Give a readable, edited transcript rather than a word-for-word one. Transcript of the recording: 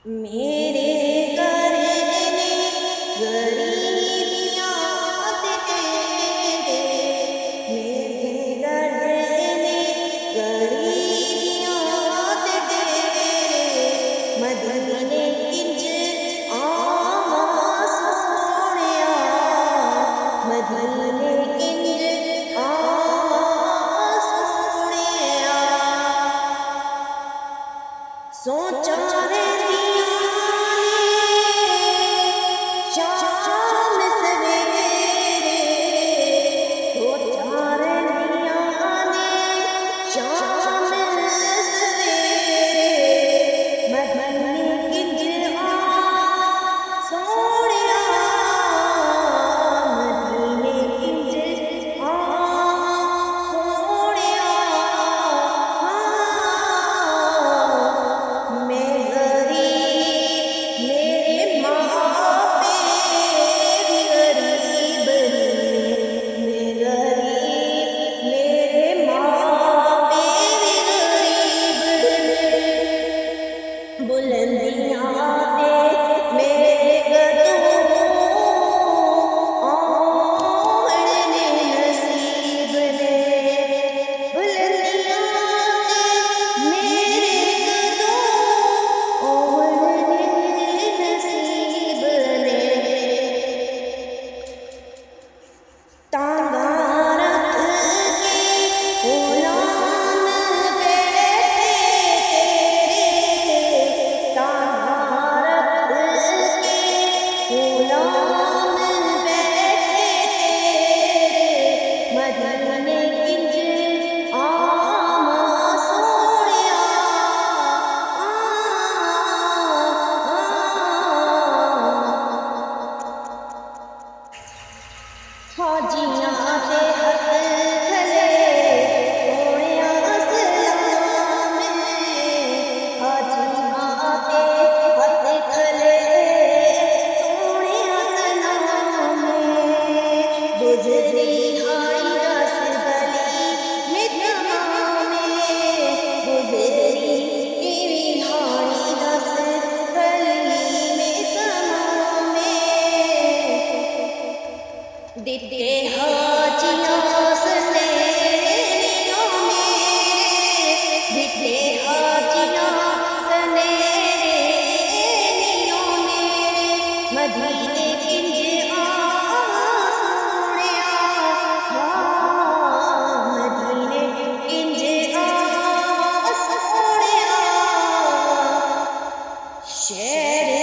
मेरे करने गरीबियाँ तेरे, मेरे करने गरीबियाँ तेरे, मदीने इंज आवा सोहणिया, मदीने इंज आवा सोहणिया, सोचा रे शाम सवेरे, सोचा रहिया ने शाम सवेरे, मदीने इंज आ सोहणिया, मदीने इंज आ सोहणिया, मैं गरीब मेरे माँ मेरी गरीब मैं गरीब मेरे माँ मेरी गरीब, बुलंदियाँ दे मेरे गदों ओढ़ने नसीब ने, बुलंदियाँ दे मेरे गदों ओढ़ने नसीब ने, तांगा रख के गुलाम बैठे तेरे, तांगा रख के गुलाम बैठे तेरे, मदीने इंज आवा सोहणिया, हाजियाँ दे हथ खले सोहणिया सलाम, हाजियाँ दे हथ खले सोहणिया सलाम, गुजरी हाई दस गली में तमामे, गुजरी इवी हाई दस गली में तमामे, दिते हाजियाँ सनेरियों मेरे, दिते हाजियाँ सनेरियों मेरे, मदीने इंज आवा सोहणिया, मदीने इंज आवा सोहणिया, शहर